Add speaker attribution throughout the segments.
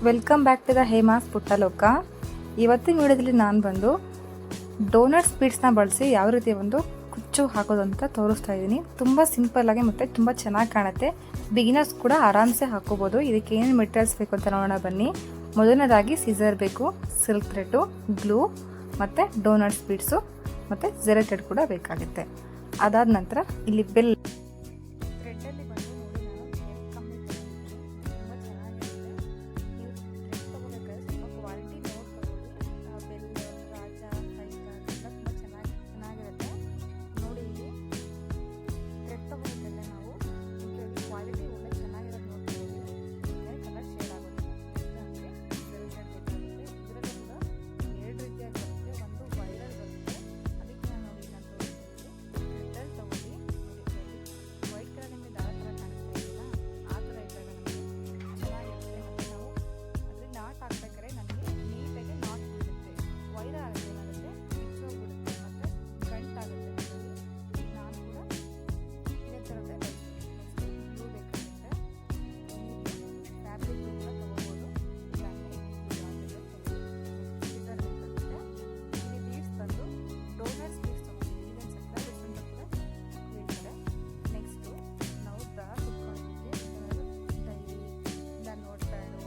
Speaker 1: Welcome back to the Hema's Puttaloka. ಇವತ್ತಿನ ವಿಡಿಯೋದಲ್ಲಿ ನಾನು ಬಂದು ಡೋನಟ್ ಸ್ವೀಟ್ಸ್ನ ಬಳಸಿ ಯಾವ ರೀತಿ ಒಂದು ಕುಚ್ಚು ಹಾಕೋದು ಅಂತ ತೋರಿಸ್ತಾ ಇದ್ದೀನಿ. ತುಂಬ ಸಿಂಪಲ್ ಆಗಿ ಮತ್ತು ತುಂಬ ಚೆನ್ನಾಗಿ ಕಾಣುತ್ತೆ. ಬಿಗಿನರ್ಸ್ ಕೂಡ ಆರಾಮ್ಸೆ ಹಾಕೋಬೋದು. ಇದಕ್ಕೆ ಏನೇನು ಮೆಟೀರಿಯಲ್ಸ್ ಬೇಕು ಅಂತ ನೋಡೋಣ ಬನ್ನಿ. ಮೊದಲನೇದಾಗಿ ಸಿಸರ್ ಬೇಕು, ಸಿಲ್ಕ್ ಥ್ರೆಡ್ಡು, ಗ್ಲೂ ಮತ್ತು ಡೋನಟ್ ಸ್ವೀಟ್ಸು ಮತ್ತು ಜೆರೆಟೆಡ್ ಕೂಡ ಬೇಕಾಗುತ್ತೆ. ಅದಾದ ನಂತರ ಇಲ್ಲಿ ಬೆಲ್ ಥ್ರೆಡ್ಡಲ್ಲಿ ಬಂದು ನೋಡಿ ನಾನು ಕಮ್ಮಿ ತುಂಬ ಚೆನ್ನಾಗಿರುತ್ತೆ. ನೀವು ಥ್ರೆಡ್ ತೊಗೋಬೇಕಾದ್ರೆ ಸ್ವಲ್ಪ ಕ್ವಾಲಿಟಿ ನೋಡಿ ತಗೊಳ್ಳಿ. ಬೆಲ್, ರಾಜ, ಫೈಕರ್ ಎಲ್ಲ ತುಂಬ ಚೆನ್ನಾಗಿರುತ್ತೆ. ನೋಡಿ ಇಲ್ಲಿ ಥ್ರೆಡ್ ತೊಗೋಬೇಕಲ್ಲ ನಾವು ಕ್ವಾಲಿಟಿ ಒಳ್ಳೆ ಚೆನ್ನಾಗಿರೋದು ನೋಡ್ತೀವಿ. ಕಲರ್ ಶೇಡ್ ಆಗೋದಿಲ್ಲ. ಅಂದರೆ ಜೆರೆಟೆಡ್ ಬೇಕಾಗುತ್ತೆ. ಇದರಲ್ಲಿಂದ ಎರಡು ರೀತಿಯಾಗಿ ಬರುತ್ತೆ. ಒಂದು ವೈರಲ್ ಬರುತ್ತೆ, ಅದಕ್ಕೆ ನಾನು ನೋಡಿ ನಾನು ತೋರಿಸ್ತೀನಿ. ಥ್ರೆಡ್ಡಲ್ಲಿ ತೊಗೊಳ್ಳಿ. ವೈಟ್ ಕಲರ್ ನಿಮಗೆ ದಾರ ಥರ ಕಾಣಿಸ್ತಾ ಇದೆಯಲ್ಲ, ಆ ಥರ ಇದ್ದಾಗ ನಮಗೆ ಚೆನ್ನಾಗಿರುತ್ತೆ. ಮತ್ತು ನಾವು ಅದರಲ್ಲಿ ನಾಟ್ ಹಾಕ್ಬೇಕಾದ್ರೆ ನನಗೆ ನೀಟಾಗಿ ನಾಟ್ ಬೀಳುತ್ತೆ. ವೈರಲ್ ಆಗುತ್ತೆ, ಏನಾಗುತ್ತೆ ಬಿಚ್ಚೋಗ್ಬಿಡುತ್ತೆ ಮತ್ತು ಗಂಟಾಗುತ್ತೆ. ನಾನು ಕೂಡ ಇದೇ ಥರದ್ದೇ ಬಳಸ್ತೀನಿ. ನೆಕ್ಸ್ಟ್ ಗ್ಲೂ ಬೇಕಾಗುತ್ತೆ. ಫ್ಯಾಬ್ರಿಕ್ ಕೂಡ ತೊಗೋಬೋದು. ಸಿಸರ್ ಬೇಕಾಗುತ್ತೆ. ಇಲ್ಲಿ ಬೀಡ್ಸ್ ಬಂದು ಡೋನಟ್ ಸ್ವೀಟ್ಸ್ ತೊಗೊಂಡಿದ್ದೀವಿ. ಇದನ್ನು ಸಕ್ಕರೆ ಬಿಡ್ಸ್ ಅಂತ ಕೂಡ ಹೇಳ್ತಾರೆ. ನೆಕ್ಸ್ಟು ನಾವು ದಾರ ಸುತ್ಕೊಂಡಿದ್ದೀವಿ. ಡೈ, ನೋಟ್ ಪ್ಯಾಡು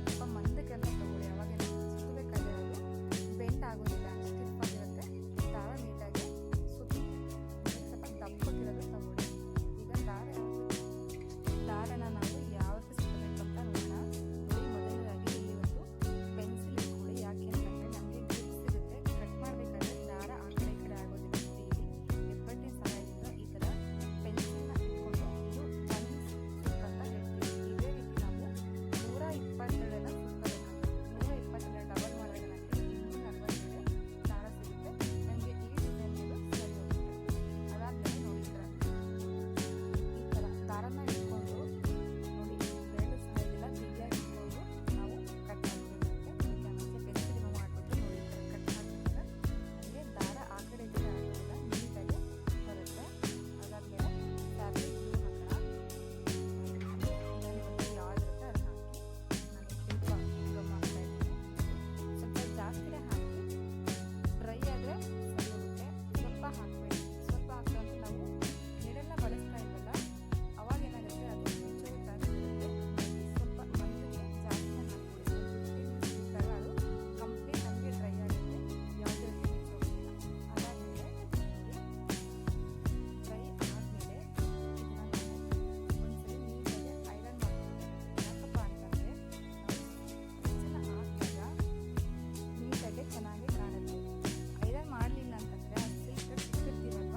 Speaker 1: ಸ್ವಲ್ಪ ಮಂದಕ್ಕೆಲ್ಲ ತೊಗೊಳ್ಳಿ. ಅವಾಗ ಸುತ್ತಬೇಕಾದ್ರೆ ಅದು ಬೆಂಡ್ ಆಗೋದಿಲ್ಲ, ಸ್ಟಿಫ್ ಆಗಿರುತ್ತೆ. ದಾರ ನೀಟಾಗಿ ಸುತ್ತಿ ಸ್ವಲ್ಪ ದಪ್ಪಕ್ಕಿರೋದು ತೊಗೊಳ್ಳಿ. ಈಗ ದಾರನ ನಾವು ಯಾವ ರೀತಿ ಸುತ್ತಬೇಕು ಅಂತ ನೋಡೋಣ. ನೋಡಿ, ಮೊದಲನೇದಾಗಿ ಇಲ್ಲಿ ಒಂದು ಪೆನ್ಸಿಲ್ ಇಟ್ಕೊಳ್ಳಿ. ಯಾಕೆ ಅಂತಂದರೆ ನಮಗೆ ಗ್ರಿಪ್ಸ್ ಇರುತ್ತೆ. ಕಟ್ ಮಾಡಬೇಕಾದ್ರೆ ದಾರ ಆ ಕಡೆ ಈ ಕಡೆ ಆಗೋದಿಲ್ಲ. ಇಲ್ಲಿ ಹೆಬ್ಬಟ್ಟಿನ ಸಹಾಯದಿಂದ ಈ ಥರ ಪೆನ್ಸಿಲ್ನ ಇಟ್ಕೊಂಡು ಇದು ಒಂದು ಸುತ್ತ ಅಂತ ಹೇಳ್ತೀವಿ. ಇದೇ ರೀತಿ ನಾವು 122 ಸುತ್ತಬೇಕಾಗುತ್ತೆ. 122 ಡಬಲ್ ಮಾಡಿದ್ರೆ ನನಗೆ 242 ದಾರ ಸಿಗುತ್ತೆ. ನನಗೆ ಈ ಡಿಸೈನ್ ಸರಿ ಹೋಗುತ್ತೆ. ಅದಾದಮೇಲೆ ನೋಡಿ ಈ ಥರ ದಾರನ ಇಟ್ಕೊಂಡು ನೋಡಿ ಬೆರಳು ಸಹಾಯದಿಂದ ಬಿಗಿಯಾಗಿ ಇಟ್ಕೊಂಡು ನಾವು ಕಟ್ ಮಾಡಬೇಕಾಗುತ್ತೆ. ಪೆನ್ಸಿಲ್ ರಿಮೂವ್ ಮಾಡಿಬಿಟ್ಟು ನೋಡಿ ಈ ಥರ ಕಟ್ ಮಾಡಿದಾಗ ನಮಗೆ ದಾರ ಆ ಕಡೆ ಈ ಕಡೆ ಆಗೋದಿಲ್ಲ, ನೀಟಾಗಿ ಬರುತ್ತೆ. ಅದಾದಮೇಲೆ ಫ್ಯಾಬ್ರಿಕ್ ಗ್ಲೂ ಹಾಕೋಣ. ಯಾವ್ದಿರುತ್ತೆ ಅದನ್ನ ಹಾಕಿ ನಾನು ಸ್ವಲ್ಪ ಗಮ್ ಹಾಕ್ತಾ ಇದ್ದೀನಿ. ಸ್ವಲ್ಪ ಜಾಸ್ತಿನೇ ಹಾಕಿ, ಡ್ರೈ ಆದರೆ ಸರಿ ಹೋಗುತ್ತೆ. ಸ್ವಲ್ಪ ಹಾಕಬೇಡಿ. ಸ್ವಲ್ಪ ಹಾಕಿದ್ರೆ ನಾವು ನೀರೆಲ್ಲ ಬಳಸ್ತಾ ಇದ್ದಲ್ಲ, ಅವಾಗ ಏನಾಗುತ್ತೆ ಅದು ಮುಚ್ಚೋ ಚಾನ್ಸ್ ಇರುತ್ತೆ. ಸ್ವಲ್ಪ ಮಂದಕ್ಕೆ ಜಾಸ್ತಿನೇ ಹಾಕ್ಬಿಡಿ. ಇದ್ದಾಗ ಅದು ಕಂಪ್ಲೀಟ್ ನಮಗೆ ಡ್ರೈ ಆಗುತ್ತೆ. ಯಾವುದೇ ರೀತಿ ಮುಚ್ಚೋಗೋದಿಲ್ಲ. ಅದಾದಮೇಲೆ ಡ್ರೈ ಆದಮೇಲೆ ಇದನ್ನು ನಾವು ಒಂದ್ಸರಿ ನೀಟಾಗಿ ಐರನ್ ಮಾಡ್ಕೊಳ್ತೇವೆ. ಯಾಕಪ್ಪ ಅಂತಂದರೆ ನಾವು ಹಾಕಿದಾಗ ನೀಟಾಗಿ ಚೆನ್ನಾಗಿ ಕಾಣುತ್ತೆ. ಐರನ್ ಮಾಡಲಿಲ್ಲ ಅಂತಂದರೆ ಅದು ಸಿಲ್ಕ್ ಸಿಕ್ಕಿರ್ತೀವಲ್ವ,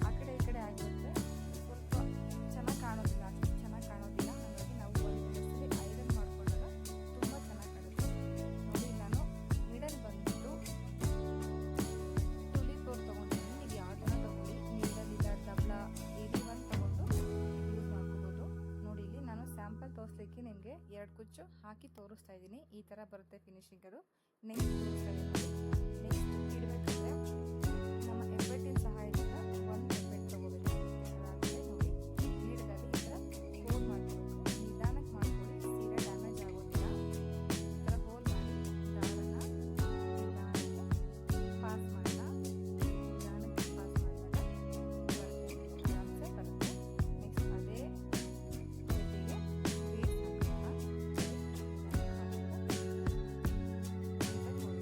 Speaker 1: ಆ ಕಡೆ ಈ ಕಡೆ ಆಗಿರುತ್ತೆ. ಸ್ವಲ್ಪ ಚೆನ್ನಾಗಿ ಕಾಣೋದಿಲ್ಲ, ಅಷ್ಟು ಚೆನ್ನಾಗಿ ಕಾಣೋದಿಲ್ಲ. ಹಾಗಾಗಿ ನಾವು ಒಂದು ಸರಿ ಐರನ್ ಮಾಡ್ಕೊಂಡಾಗ ತುಂಬ ಚೆನ್ನಾಗಿ ಕಾಣುತ್ತೆ. ನೋಡಿ, ನಾನು ಮಿಡಲ್ ಬಂದ್ಬಿಟ್ಟು ತುಲಿಪೋರ್ ತೊಗೊಂಡಿದ್ದೀನಿ. ನೀವು ಯಾವುದನ್ನ ತೊಗೊಳ್ಳಿ, ನೀಡಲಿಲ್ಲ ದಬ್ಲ ಏನಿ ಒಂದು ತೊಗೊಂಡು ಯೂಸ್ ಮಾಡ್ಕೋಬೋದು. ನೋಡಿ, ಇಲ್ಲಿ ನಾನು ಸ್ಯಾಂಪಲ್ ತೋರಿಸ್ಲಿಕ್ಕೆ ನಿಮಗೆ 2 ಕುಚ್ಚು ಹಾಕಿ ತೋರಿಸ್ತಾ ಇದ್ದೀನಿ. ಈ ಥರ ಬರುತ್ತೆ ಫಿನಿಶಿಂಗ್. ಅದು ನೆಕ್ಸ್ಟ್ ತೋರಿಸ್ತಾ ಇದ್ದೀನಿ. ನೆಕ್ಸ್ಟ್ ಇಡಬೇಕಾದ್ರೆ ನಮ್ಮ ಹೆಬ್ಬಟ್ಟಿನ ಸಹಾಯದಿಂದ ಒಂದು ಹೆಬ್ಬೆಟ್ಟು ತೊಗೋಬೇಕಾಗುತ್ತೆ. ಅದಾದಮೇಲೆ ನೋಡಿ ನೀಡದಲ್ಲಿ ಈ ಥರ ಹೋಲ್ ಮಾಡಬೇಕು. ನಿಧಾನಕ್ಕೆ ಮಾಡ್ಕೊಳ್ಳಿ, ಸೀರೆ ಡ್ಯಾಮೇಜ್ ಆಗೋದಿಲ್ಲ. ಈ ಥರ ಹೋಲ್ ಮಾಡಿ ದಾರನ ನಿಧಾನಕ್ಕೆ ಪಾಸ್ ಮಾಡೋಣ. ನಿಧಾನಕ್ಕೆ ಪಾಸ್ ಮಾಡಿದಾಗ ಬರುತ್ತೆ, ಆರಾಮ್ಸೆ ಬರುತ್ತೆ. ನೆಕ್ಸ್ಟ್ ಅದೇ ಜೊತೆಗೆ ಬೀಡ್ಸ್ ಹಾಕೋಣ. ನೀಟಾಗಿ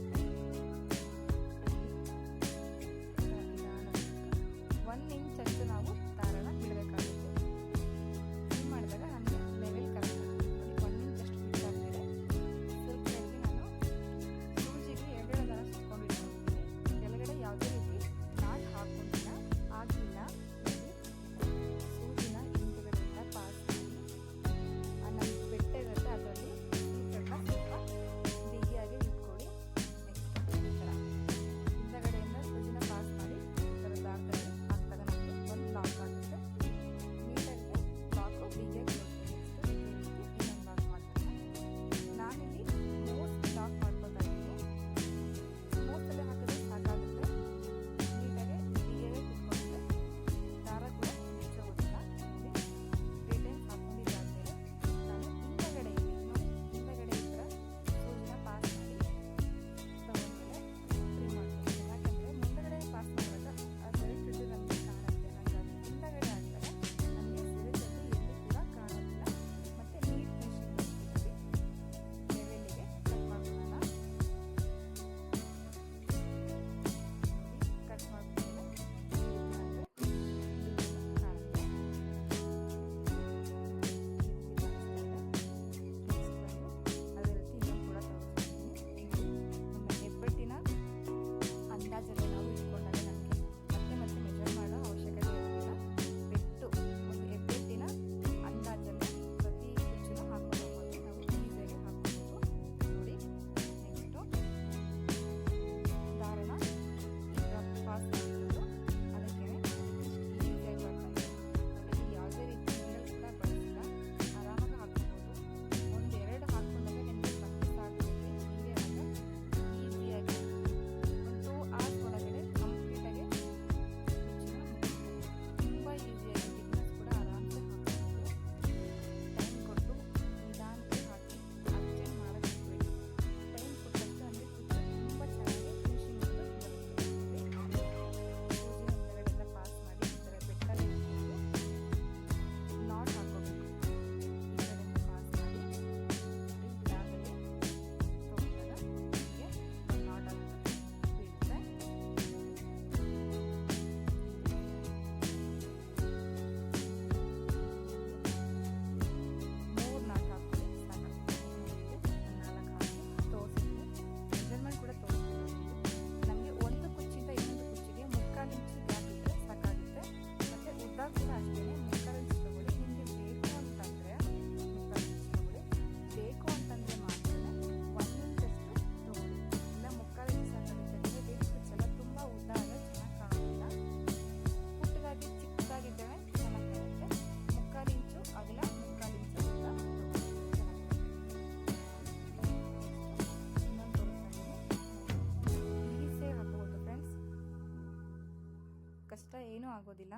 Speaker 1: ಆಗೋದಿಲ್ಲ.